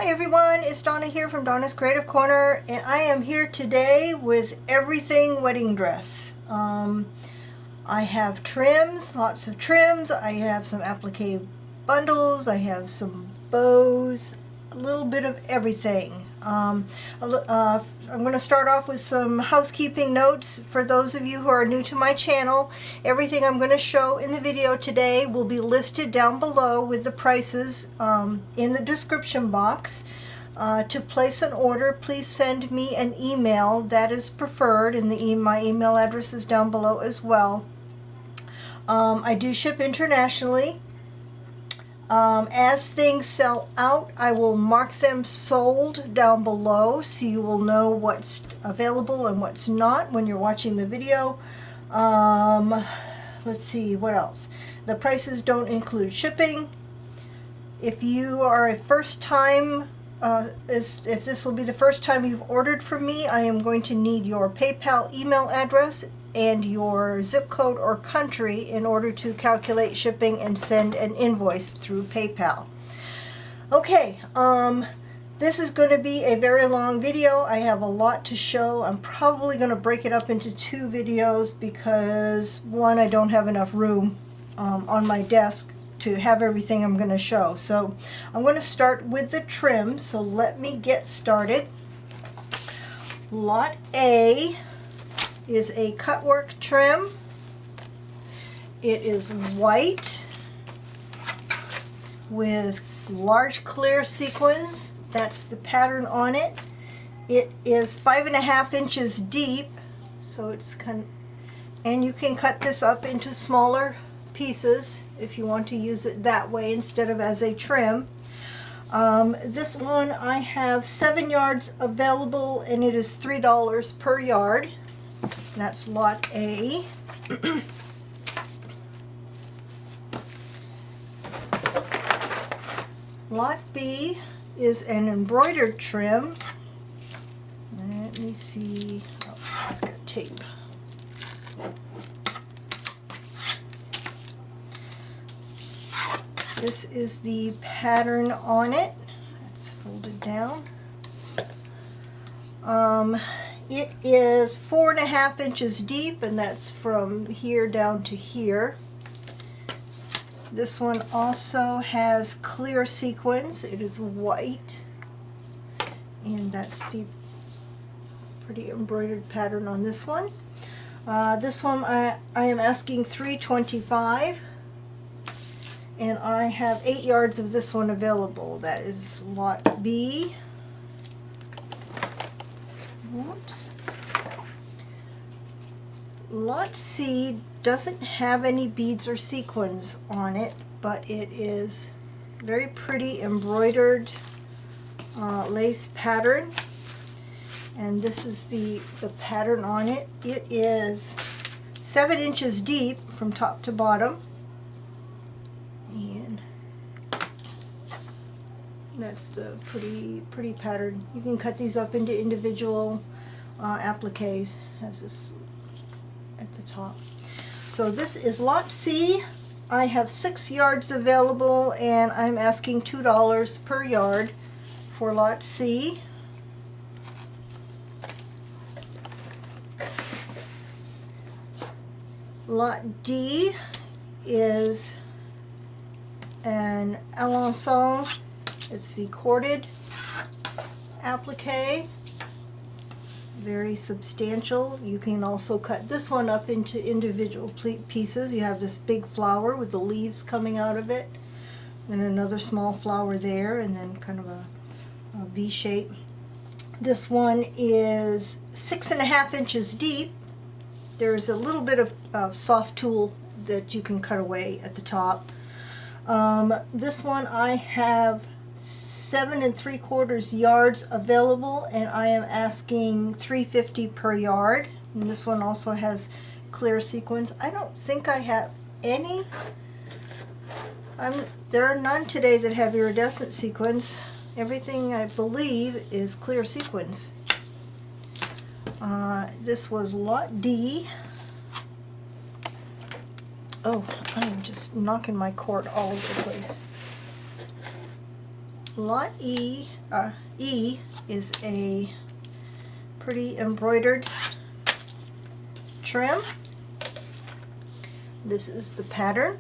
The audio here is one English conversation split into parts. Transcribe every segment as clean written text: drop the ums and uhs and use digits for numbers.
Hi everyone, it's Donna here from Donna's Creative Corner, and I am here today with everything wedding dress. I have trims, lots of trims. I have some applique bundles. I have some bows, a little bit of everything. I'm going to start off with some housekeeping notes for those of you who are new to my channel. Everything I'm going to show in the video today will be listed down below with the prices in the description box. To place an order, please send me an email. That is preferred, and my email address is down below as well. I do ship internationally. As things sell out, I will mark them sold down below so you will know what's available and what's not when you're watching the video. Let's see, what else? The prices don't include shipping. If you are a first time, if this will be the first time you've ordered from me, I am going to need your PayPal email address and your zip code or country in order to calculate shipping and send an invoice through PayPal. Okay, this is going to be a very long video. I have a lot to show. I'm probably going to break it up into 2 videos because, one, I don't have enough room on my desk to have everything I'm going to show. So I'm going to start with the trim, so let me get started. Lot A is a cutwork trim. It is white with large clear sequins. That's the pattern on it. It is 5.5 inches deep, so it's and you can cut this up into smaller pieces if you want to use it that way instead of as a trim. This one I have 7 yards available, and it is $3 per yard. That's lot A. Lot B is an embroidered trim. Let me see. Oh, it's got tape. This is the pattern on it. It's folded down. It is 4.5 inches deep, and that's from here down to here. This one also has clear sequins. It is white, and that's the pretty embroidered pattern on this one. This one I am asking $3.25, and I have 8 yards of this one available. That is lot B. Whoops. Lot C doesn't have any beads or sequins on it, but it is very pretty embroidered lace pattern, and this is the pattern on it. It is 7 inches deep from top to bottom, and that's the pretty pattern. You can cut these up into individual appliques. Has this at the top. So this is lot C. I have 6 yards available, and I'm asking $2 per yard for lot C. Lot D is an Alencon. It's the corded applique. Very substantial. You can also cut this one up into individual pieces. You have this big flower with the leaves coming out of it, and another small flower there, and then kind of a V shape. This one is 6.5 inches deep. There's a little bit of soft tulle that you can cut away at the top. This one I have 7 3/4 yards available, and I am asking $3.50 per yard. And this one also has clear sequins. I don't think I have any. There are none today that have iridescent sequins. Everything I believe is clear sequins. This was lot D. Oh, I'm just knocking my cord all over the place. Lot E is a pretty embroidered trim. This is the pattern.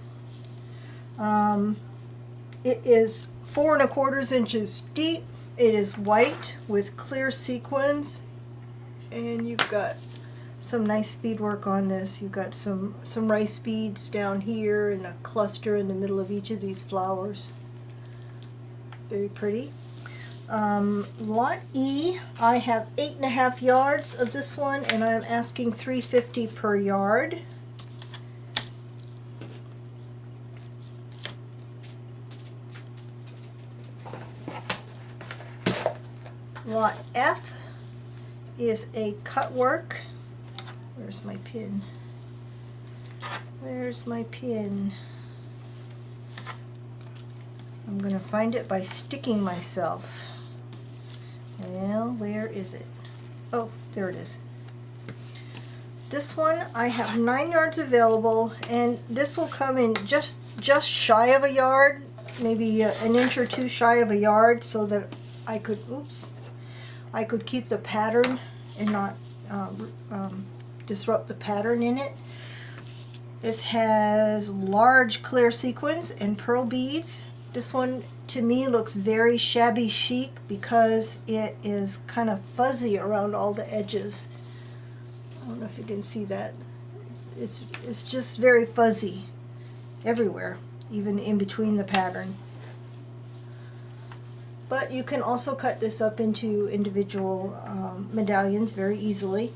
It is 4 1/4 inches deep. It is white with clear sequins, and you've got some nice beadwork on this. You've got some rice beads down here and a cluster in the middle of each of these flowers. Very pretty. Lot E, I have 8 1/2 yards of this one, and I'm asking $3.50 per yard. Lot F is a cutwork. Where's my pin? Where's my pin? I'm going to find it by sticking myself. Well, where is it? Oh, there it is. This one, I have 9 yards available, and this will come in just shy of a yard, maybe an inch or two shy of a yard, so that I could, I could keep the pattern and not disrupt the pattern in it. This has large clear sequins and pearl beads. This one to me looks very shabby chic because it is kind of fuzzy around all the edges. I don't know if you can see that. It's just very fuzzy everywhere, even in between the pattern. But you can also cut this up into individual medallions very easily.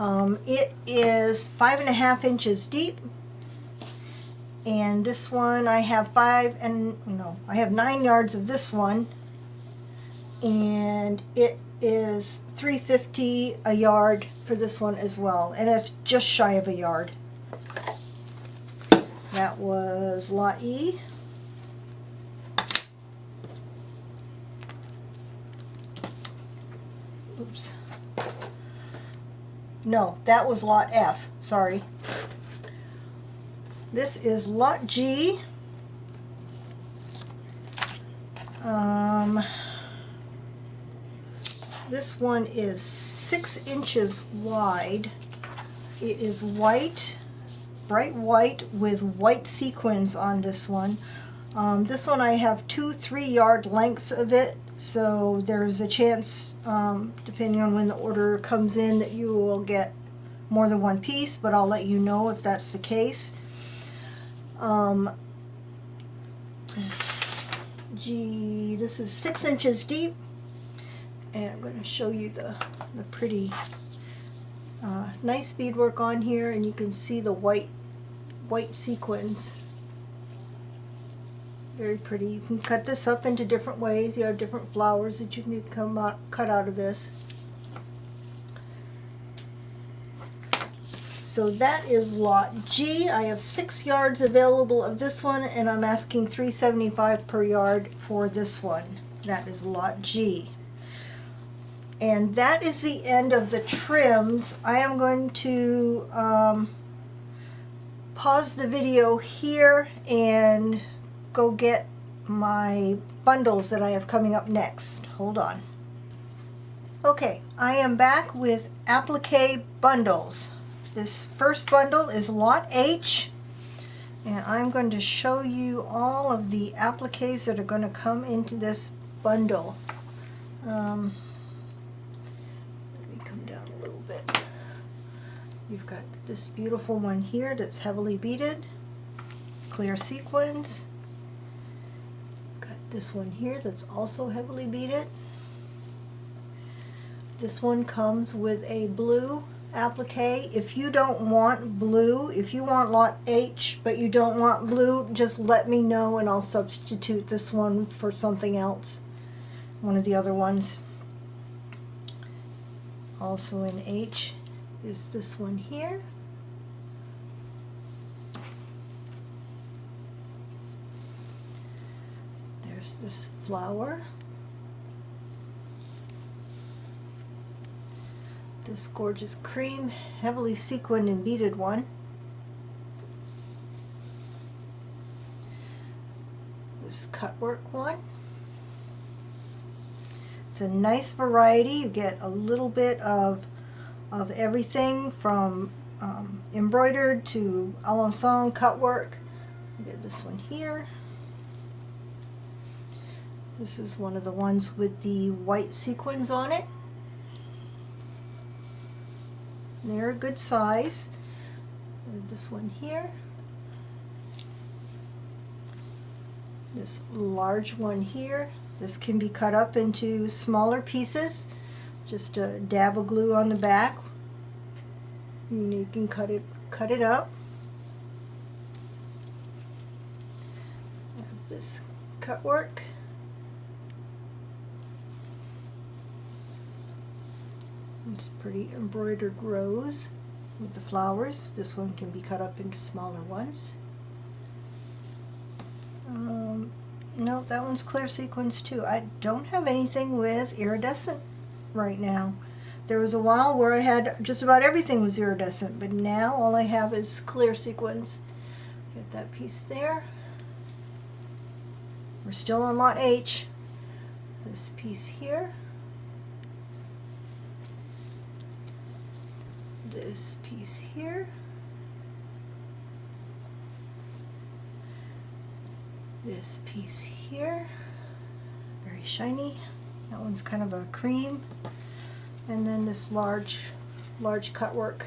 It is 5 1/2 inches deep, and this one I have 9 yards of this one, and it is $3.50 a yard for this one as well, and it's just shy of a yard. That was Lot E. Oops. No, that was Lot F. Sorry. This is Lot G. This one is 6 inches wide. It is white, bright white with white sequins on this one. This one I have 2 3-yard lengths of it, so there's a chance, depending on when the order comes in, that you will get more than one piece, but I'll let you know if that's the case. This is 6 inches deep, and I'm going to show you the pretty nice beadwork on here, and you can see the white sequins. Very pretty. You can cut this up into different ways. You have different flowers that you can cut out of this. So that is Lot G. I have 6 yards available of this one, and I'm asking $3.75 per yard for this one. That is Lot G. And that is the end of the trims. I am going to pause the video here and go get my bundles that I have coming up next. Hold on. Okay, I am back with applique bundles. This first bundle is Lot H, and I'm going to show you all of the appliques that are going to come into this bundle. Let me come down a little bit. You've got this beautiful one here that's heavily beaded, clear sequins. Got this one here that's also heavily beaded. This one comes with a blue applique. If you don't want blue, if you want Lot H but you don't want blue, just let me know and I'll substitute this one for something else, one of the other ones. Also in H is this one here. There's this flower. This gorgeous cream, heavily sequined and beaded one. This this cutwork one. It's a nice variety. You get a little bit of everything from embroidered to Alencon cutwork. You get this one here. This is one of the ones with the white sequins on it. They're a good size. This one here. This large one here. This can be cut up into smaller pieces. Just a dab of glue on the back. And you can cut it up. I have this cutwork. It's pretty embroidered rose with the flowers. This one can be cut up into smaller ones. No, that one's clear sequins too. I don't have anything with iridescent right now. There was a while where I had just about everything was iridescent, but now all I have is clear sequins. Get that piece there. We're still on lot H. This piece here. This piece here. This piece here. Very shiny. That one's kind of a cream. And then this large cutwork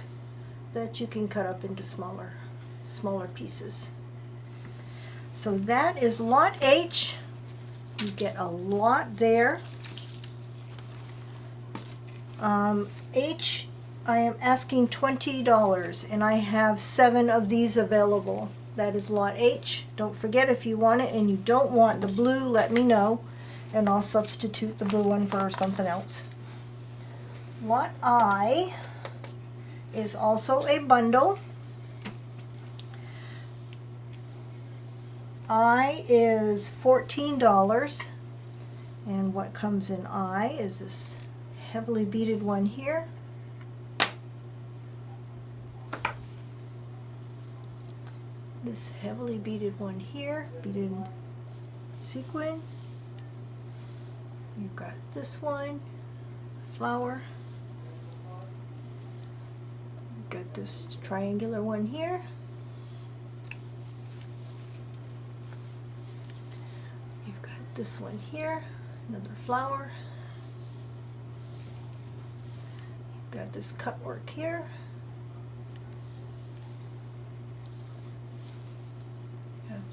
that you can cut up into smaller pieces. So that is lot H. You get a lot there. H, I am asking $20, and I have 7 of these available. That is lot H. Don't forget, if you want it and you don't want the blue, let me know, and I'll substitute the blue one for something else. Lot I is also a bundle. I is $14, and what comes in I is this heavily beaded one here. This heavily beaded one here, beaded sequin. You've got this one, flower. You've got this triangular one here. You've got this one here, another flower. You've got this cutwork here.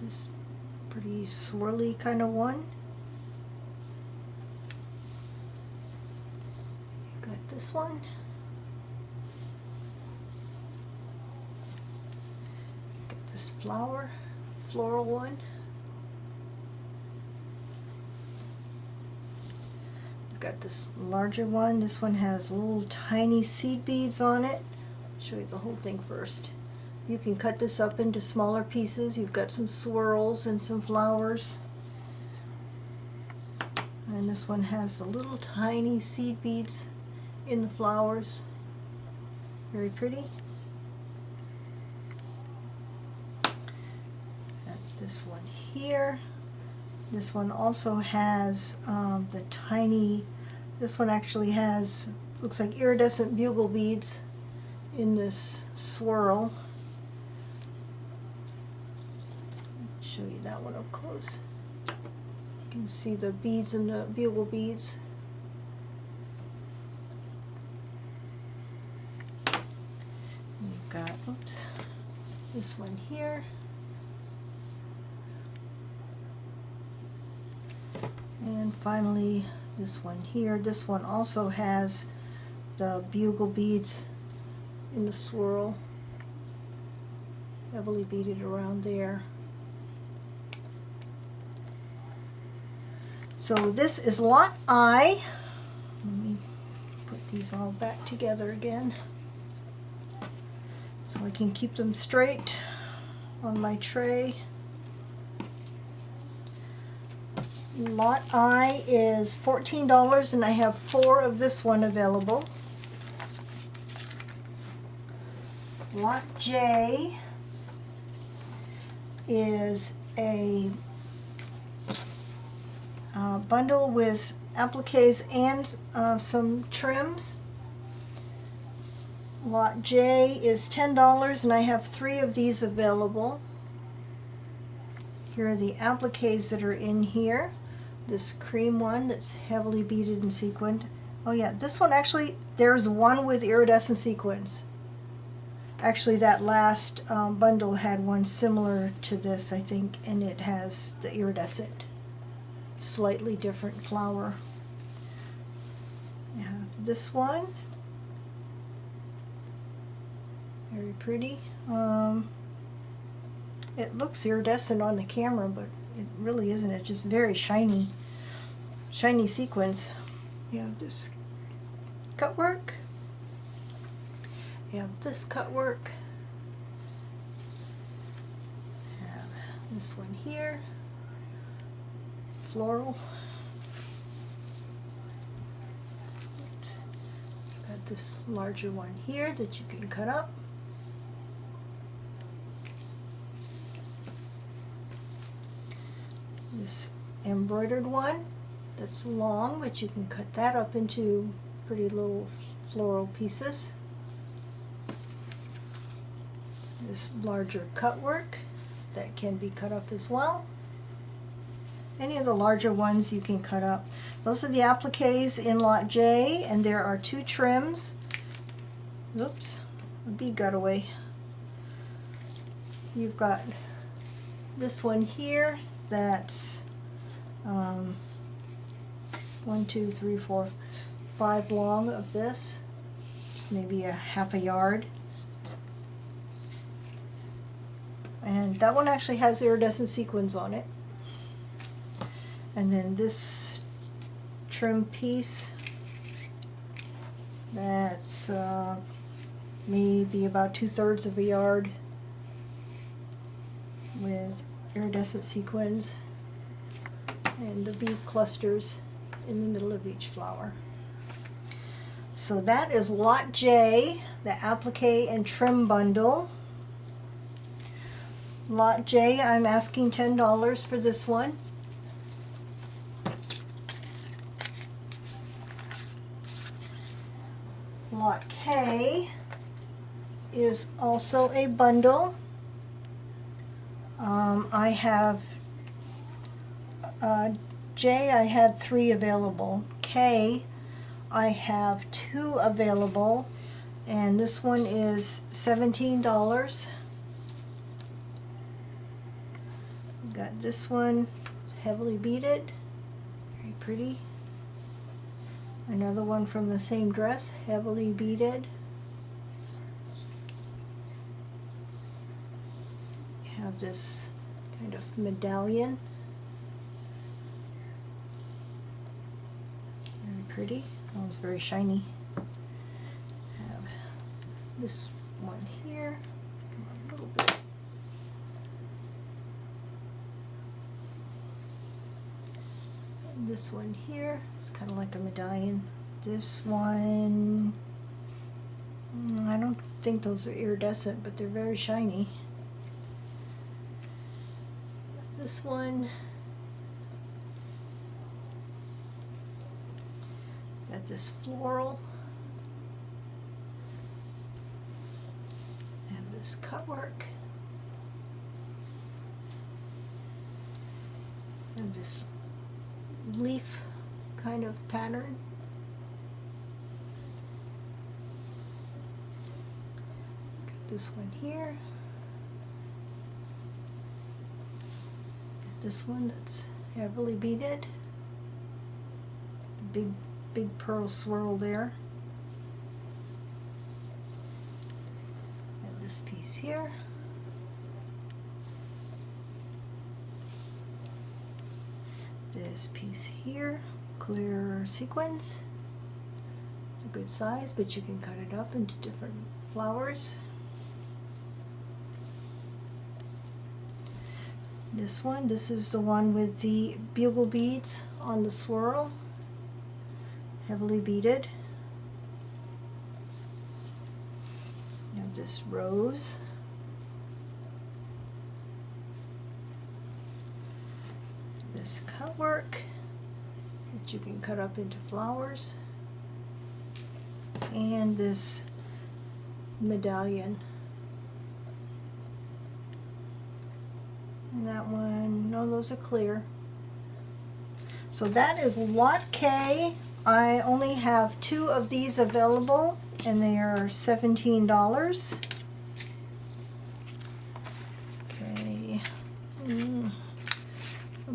This pretty swirly kind of one. You've got this one. You've got this floral one. You've got this larger one. This one has little tiny seed beads on it. I'll show you the whole thing first. You can cut this up into smaller pieces. You've got some swirls and some flowers. And this one has the little tiny seed beads in the flowers. Very pretty. And this one here. This one also has the tiny, this one actually has, looks like iridescent bugle beads in this swirl. Show you that one up close. You can see the beads and the bugle beads. And you've got, oops, this one here. And finally this one here. This one also has the bugle beads in the swirl, heavily beaded around there. So this is lot I. Let me put these all back together again so I can keep them straight on my tray. Lot I is $14, and I have 4 of this one available. Lot J is a bundle with appliques and some trims. Lot J is $10 and I have 3 of these available. Here are the appliques that are in here. This cream one that's heavily beaded and sequined. Oh yeah, this one actually, there's one with iridescent sequins. Actually, that last bundle had one similar to this, I think, and it has the iridescent, slightly different flower. I have this one. Very pretty. It looks iridescent on the camera, but it really isn't. It's just very shiny. Shiny sequins. You have this cutwork. You have this cutwork. Have this one here. Floral. Oops. Got this larger one here that you can cut up. This embroidered one that's long, but you can cut that up into pretty little floral pieces. This larger cutwork that can be cut up as well. Any of the larger ones you can cut up. Those are the appliques in Lot J, and there are 2 trims. Oops, a bead got away. You've got this one here that's 1, 2, 3, 4, 5 long of this. It's maybe a half a yard. And that one actually has iridescent sequins on it. And then this trim piece, that's maybe about 2/3 of a yard with iridescent sequins and the bead clusters in the middle of each flower. So that is Lot J, the applique and trim bundle. Lot J, I'm asking $10 for this one. Lot K is also a bundle. I have J, I had 3 available. K, I have 2 available, and this one is $17. Got this one, it's heavily beaded, very pretty. Another one from the same dress, heavily beaded. You have this kind of medallion, very pretty. That one's very shiny. Have this one here. Come on, a little bit. This one here, it's kind of like a medallion. This one, I don't think those are iridescent, but they're very shiny. This one, got this floral, and this cutwork, and this leaf kind of pattern. Got this one here. This one that's heavily beaded. Big pearl swirl there. And this piece here. This piece here, clear sequins. It's a good size, but you can cut it up into different flowers. This one, this is the one with the bugle beads on the swirl, heavily beaded. You have this rose. This cutwork, that you can cut up into flowers, and this medallion. And that one, no, those are clear. So that is lot K. I only have 2 of these available, and they are $17. Okay. I'm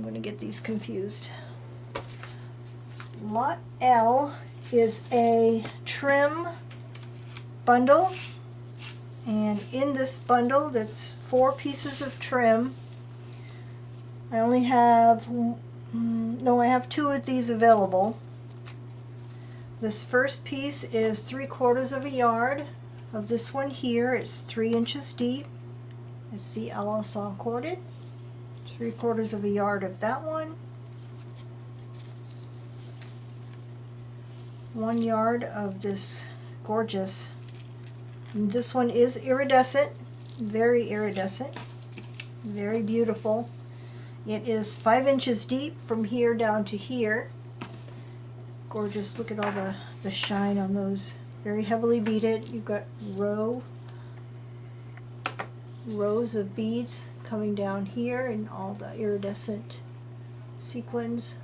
going to get these confused. Lot L is a trim bundle, and in this bundle that's 4 pieces of trim. I only have, no, I have 2 of these available. This first piece is 3/4 of a yard of this one here. It's 3 inches deep. It's the Alencon corded. 3/4 of a yard of that one. 1 yard of this gorgeous. And this one is iridescent, very iridescent, very beautiful. It is 5 inches deep from here down to here. Gorgeous. Look at all the shine on those. Very heavily beaded. You've got rows of beads coming down here and all the iridescent sequins.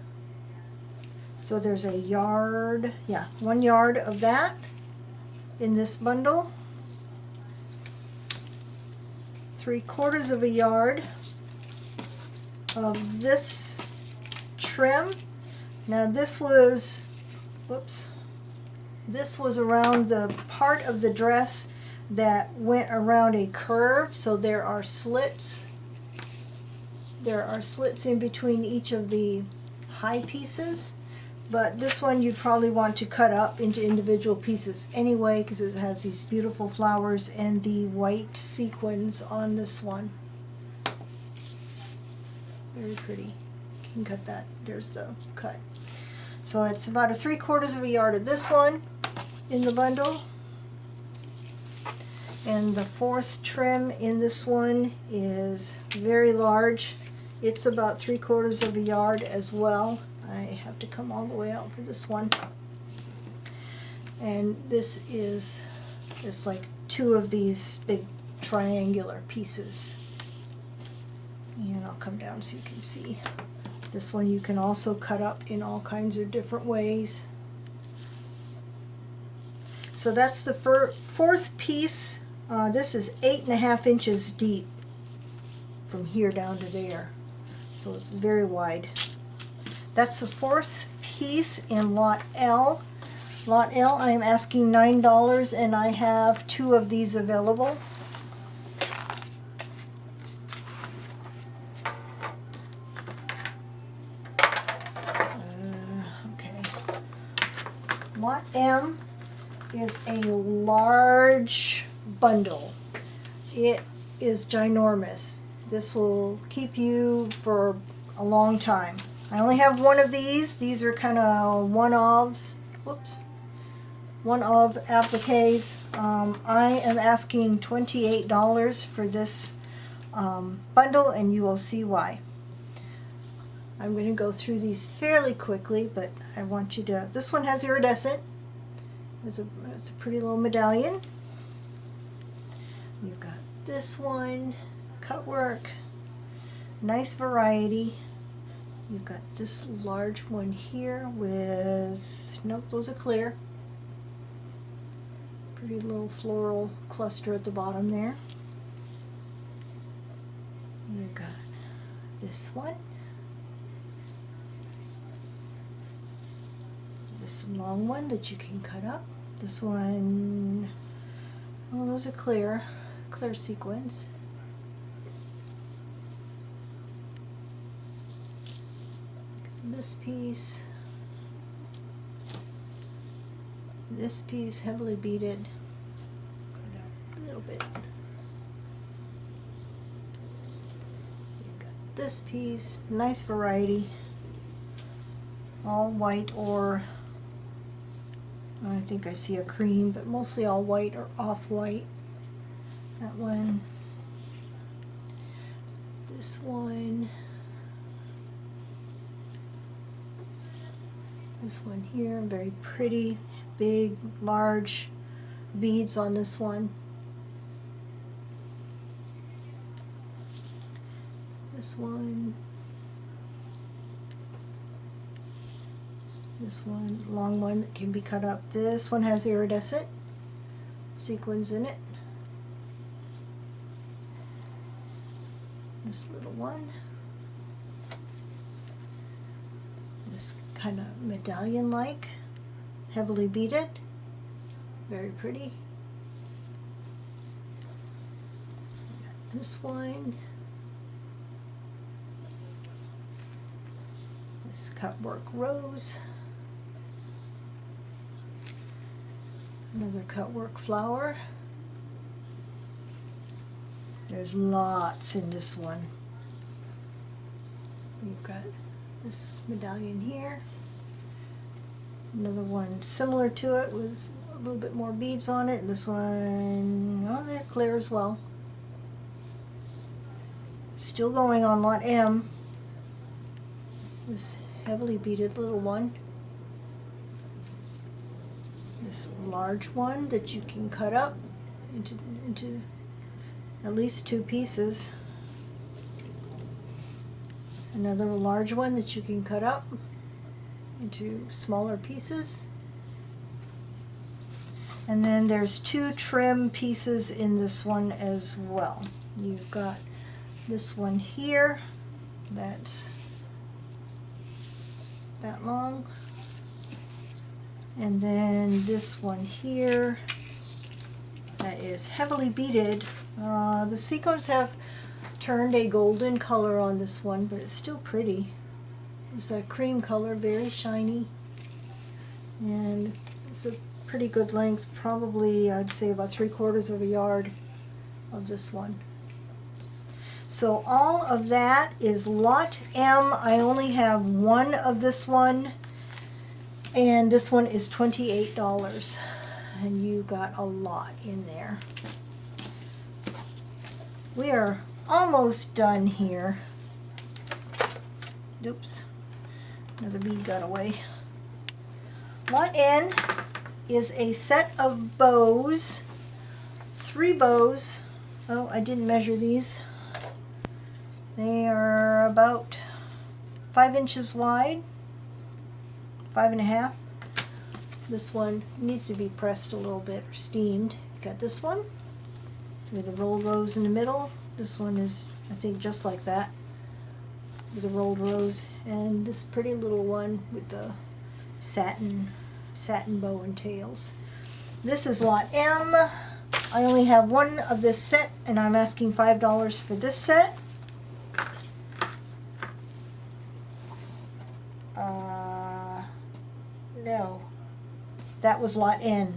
So there's a yard, 1 yard of that in this bundle. 3/4 of a yard of this trim. Now this was, this was around the part of the dress that went around a curve, so there are slits. There are slits in between each of the high pieces, but this one you'd probably want to cut up into individual pieces anyway, because it has these beautiful flowers and the white sequins on this one. Very pretty. You can cut that. There's the cut. So it's about 3/4 of a yard of this one in the bundle. And the 4th trim in this one is very large. It's about 3/4 of a yard as well. I have to come all the way out for this one. And this is just like 2 of these big triangular pieces. And I'll come down so you can see. This one you can also cut up in all kinds of different ways. So that's the 4th piece. This is 8.5 inches deep from here down to there. So it's very wide. That's the 4th piece in lot L. Lot L, I am asking $9, and I have 2 of these available. Lot M is a large bundle. It is ginormous. This will keep you for a long time. I only have 1 of these. These are kind of one-offs. One-of appliques. I am asking $28 for this bundle, and you will see why. I'm going to go through these fairly quickly, but I want you to... This one has iridescent. It's a pretty little medallion. You've got this one, cut work, nice variety. You've got this large one here with... Nope, those are clear. Pretty little floral cluster at the bottom there. You've got this one. This long one that you can cut up. This one, oh, those are clear sequins. This piece heavily beaded. Go down a little bit. You've got this piece, nice variety, all white or I think I see a cream, but mostly all white or off-white. That one. This one. This one here, very pretty, big, large beads on this one. This one. This one, long one that can be cut up. This one has iridescent sequins in it. This little one. This kind of medallion-like, heavily beaded, very pretty. This one. This cutwork rose. Another cutwork flower. There's lots in this one. You've got this medallion here. Another one similar to it with a little bit more beads on it. This one, oh, they're clear as well. Still going on lot M. This heavily beaded little one. This large one that you can cut up into at least 2 pieces. Another large one that you can cut up into smaller pieces. And then there's 2 trim pieces in this one as well. You've got this one here that's that long, and then this one here that is heavily beaded. The sequins have turned a golden color on this one, but it's still pretty. It's a cream color, very shiny, and it's a pretty good length, probably I'd say about 3/4 of a yard of this one. So all of that is lot M. I only have one of this one, and this one is $28, and you got a lot in there. We are almost done here. Oops, another bead got away. Lot N is a set of bows, 3 bows. Oh, I didn't measure these. They are about 5 inches wide, 5.5. This one needs to be pressed a little bit or steamed. Got this one with a rolled rose in the middle. This one is, I think, just like that with a rolled rose, and this pretty little one with the satin bow and tails. This is lot M. I only have one of this set, and I'm asking $5 for this set. No, that was lot N.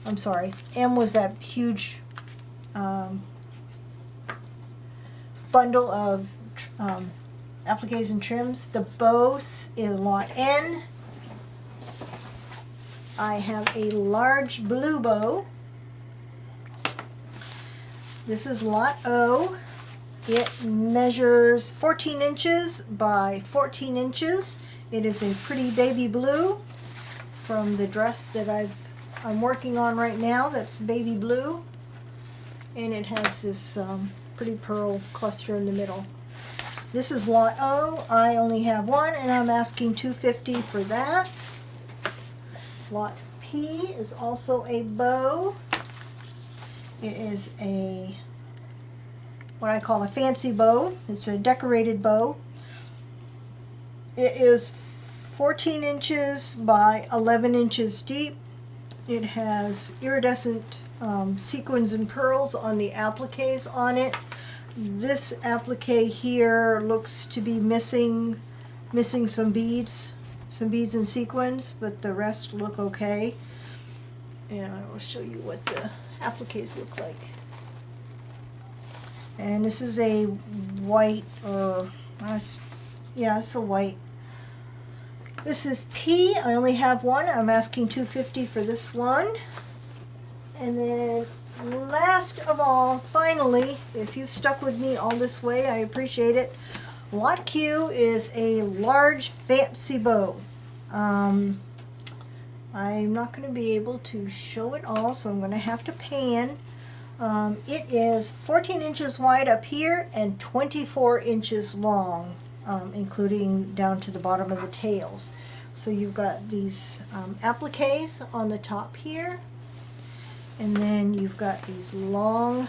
I'm sorry. M was that huge bundle of appliques and trims. The bows in lot N. I have a large blue bow. This is lot O. It measures 14 inches by 14 inches. It is a pretty baby blue from the dress that I'm working on right now. That's baby blue, and it has this pretty pearl cluster in the middle. This is lot O. I only have one, and I'm asking $2.50 for that. Lot P is also a bow. It is a what I call a fancy bow. It's a decorated bow. It is 14 inches by 11 inches deep. It has iridescent sequins and pearls on the appliques on it. This applique here looks to be missing some beads and sequins, but the rest look okay. And I will show you what the appliques look like. And this is a white, yeah, it's a white. This is P. I only have one. I'm asking $2.50 for this one. And then last of all, finally, if you've stuck with me all this way, I appreciate it. Lot Q is a large fancy bow. I'm not going to be able to show it all, so I'm going to have to pan. It is 14 inches wide up here and 24 inches long, including down to the bottom of the tails. So you've got these appliques on the top here, and then you've got these long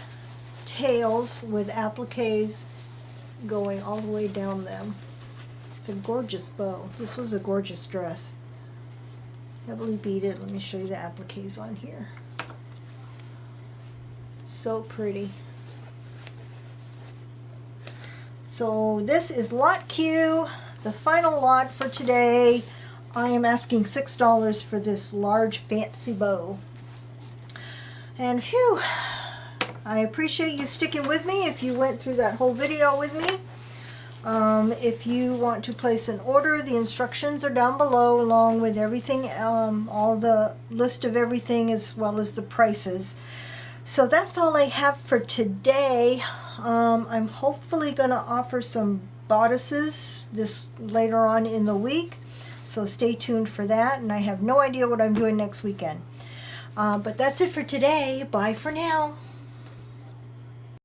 tails with appliques going all the way down them. It's a gorgeous bow. This was a gorgeous dress. Heavily beaded. Let me show you the appliques on here. So pretty. So this is lot Q, the final lot for today. I am asking $6 for this large fancy bow. And phew, I appreciate you sticking with me if you went through that whole video with me. If you want to place an order, the instructions are down below along with everything, all the list of everything as well as the prices. So that's all I have for today. I'm hopefully going to offer some bodices this later on in the week. So stay tuned for that, and I have no idea what I'm doing next weekend. But that's it for today. Bye for now.